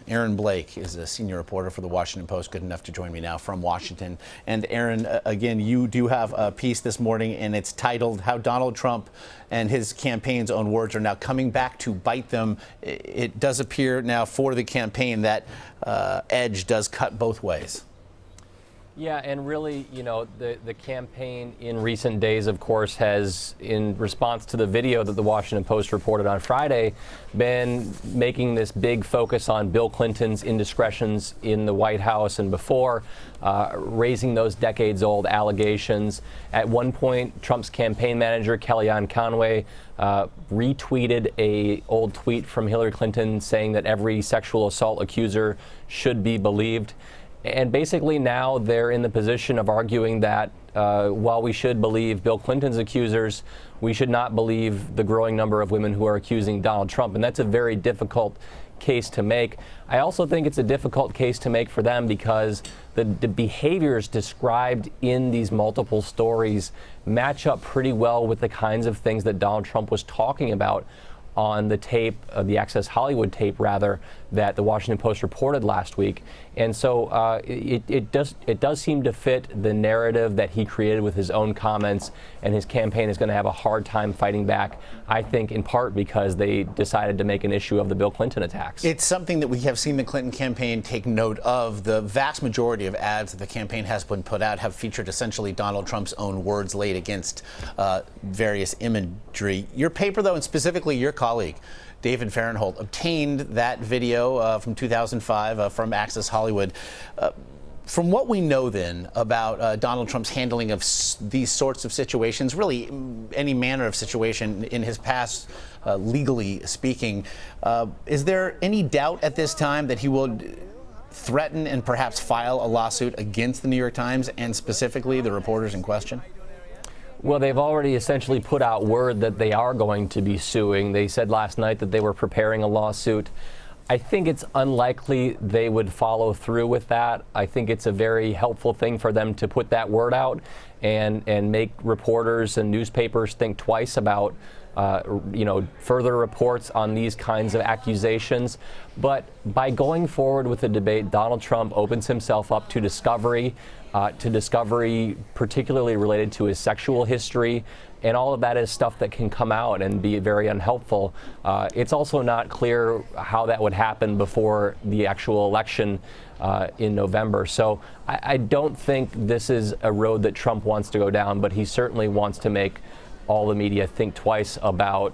Aaron Blake is a senior reporter for the Washington Post, good enough to join me now from Washington. And Aaron, again, you do have a piece this morning, and it's titled How Donald Trump and his campaign's own words are now coming back to bite them. It does appear now for the campaign that edge does cut both ways. Yeah, and really, you know, the campaign in recent days, of course, has, in response to the video that the Washington Post reported on Friday, been making this big focus on Bill Clinton's indiscretions in the White House and before, raising those decades-old allegations. At one point, Trump's campaign manager, Kellyanne Conway, retweeted an old tweet from Hillary Clinton saying that every sexual assault accuser should be believed. And basically now they're in the position of arguing that while we should believe Bill Clinton's accusers, we should not believe the growing number of women who are accusing Donald Trump. And that's a very difficult case to make. I also think it's a difficult case to make for them because the behaviors described in these multiple stories match up pretty well with the kinds of things that Donald Trump was talking about on the tape, the Access Hollywood tape, rather, that the Washington Post reported last week. And so it does seem to fit the narrative that he created with his own comments, and his campaign is going to have a hard time fighting back, I think, in part because they decided to make an issue of the Bill Clinton attacks. It's something that we have seen the Clinton campaign take note of. The vast majority of ads that the campaign has been put out have featured essentially Donald Trump's own words laid against various imagery. Your paper, though, and specifically your colleague, David Farenholt, obtained that video from 2005 from Access Hollywood. From what we know then about Donald Trump's handling of these sorts of situations, really any manner of situation in his past, legally speaking, is there any doubt at this time that he will threaten and perhaps file a lawsuit against the New York Times and specifically the reporters in question? Well, they've already essentially put out word that they are going to be suing. They said last night that they were preparing a lawsuit. I think it's unlikely they would follow through with that. I think it's a very helpful thing for them to put that word out and make reporters and newspapers think twice about further reports on these kinds of accusations. But by going forward with the debate, Donald Trump opens himself up to discovery particularly related to his sexual history. And all of that is stuff that can come out and be very unhelpful. It's also not clear how that would happen before the actual election in November. So I don't think this is a road that Trump wants to go down, but he certainly wants to make all the media think twice about,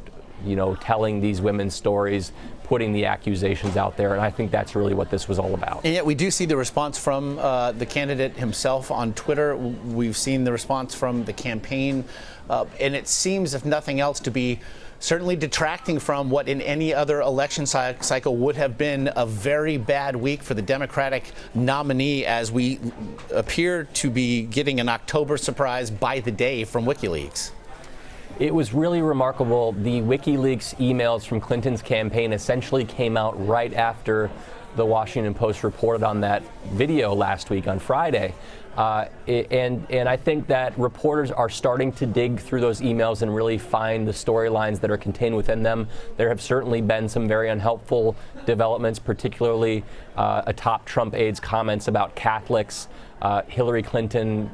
telling these women's stories, putting the accusations out there, and I think that's really what this was all about. And yet we do see the response from the candidate himself on Twitter. We've seen the response from the campaign, and it seems, if nothing else, to be certainly detracting from what in any other election cycle would have been a very bad week for the Democratic nominee, as we appear to be getting an October surprise by the day from WikiLeaks. It was really remarkable. The WikiLeaks emails from Clinton's campaign essentially came out right after the Washington Post reported on that video last week on Friday. And I think that reporters are starting to dig through those emails and really find the storylines that are contained within them. There have certainly been some very unhelpful developments, particularly a top Trump aide's comments about Catholics. Hillary Clinton,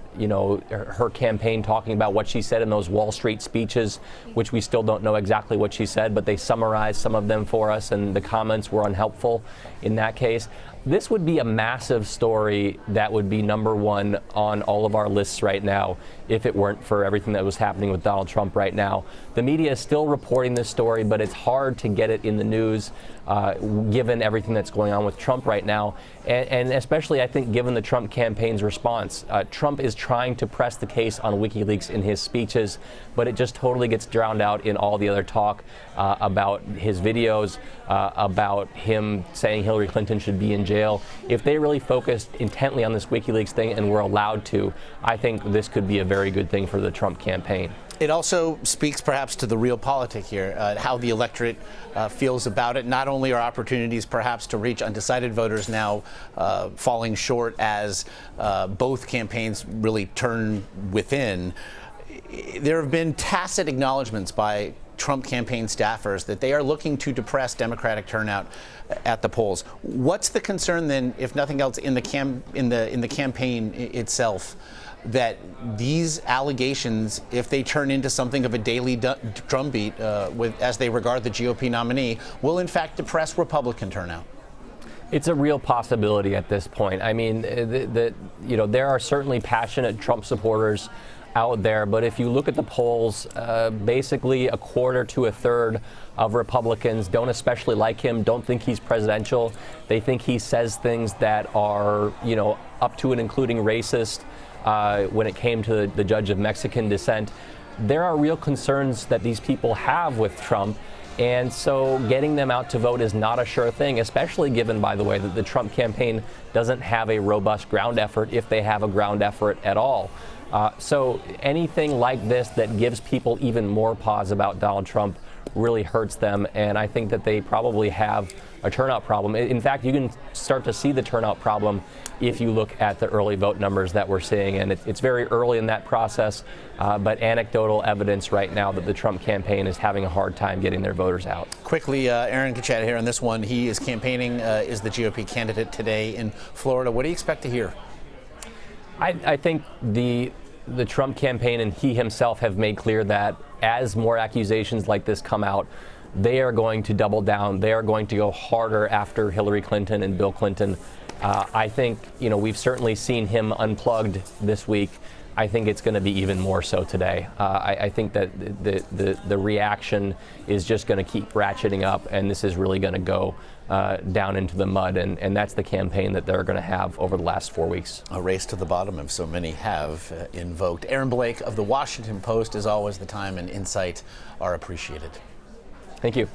her campaign talking about what she said in those Wall Street speeches, which we still don't know exactly what she said, but they summarized some of them for us, and the comments were unhelpful in that case. This would be a massive story that would be #1 on all of our lists right now if it weren't for everything that was happening with Donald Trump right now. The media is still reporting this story, but it's hard to get it in the news given everything that's going on with Trump right now. And especially, I think, given the Trump campaign's response. Trump is trying to press the case on WikiLeaks in his speeches, but it just totally gets drowned out in all the other talk about his videos, about him saying Hillary Clinton should be in jail. If they really focused intently on this WikiLeaks thing and were allowed to, I think this could be a very good thing for the Trump campaign. It also speaks perhaps to the real politic here, how the electorate feels about it. Not only are opportunities perhaps to reach undecided voters now falling short as both campaigns really turn within, there have been tacit acknowledgments by Trump campaign staffers that they are looking to depress Democratic turnout at the polls. What's the concern then, if nothing else, in the campaign itself, that these allegations, if they turn into something of a daily drumbeat as they regard the GOP nominee, will in fact depress Republican turnout? It's a real possibility at this point. I mean, there are certainly passionate Trump supporters out there, but if you look at the polls, basically a quarter to a third of Republicans don't especially like him, don't think he's presidential. They think he says things that are, up to and including racist. When it came to the judge of Mexican descent, there are real concerns that these people have with Trump. And so getting them out to vote is not a sure thing, especially given, by the way, that the Trump campaign doesn't have a robust ground effort, if they have a ground effort at all. So anything like this that gives people even more pause about Donald Trump really hurts them. And I think that they probably have a turnout problem. In fact, you can start to see the turnout problem if you look at the early vote numbers that we're seeing. And it's very early in that process, but anecdotal evidence right now that the Trump campaign is having a hard time getting their voters out. Quickly, Aaron Kachetta here on this one. He is campaigning, is the GOP candidate today in Florida. What do you expect to hear? I think the Trump campaign and he himself have made clear that as more accusations like this come out, they are going to double down. They are going to go harder after Hillary Clinton and Bill Clinton. I think, we've certainly seen him unplugged this week. I think it's going to be even more so today. I think that the reaction is just going to keep ratcheting up, and this is really going to go down into the mud, and that's the campaign that they're going to have over the last 4 weeks. A race to the bottom, as so many have invoked. Aaron Blake of the Washington Post, as always, the time and insight are appreciated. Thank you.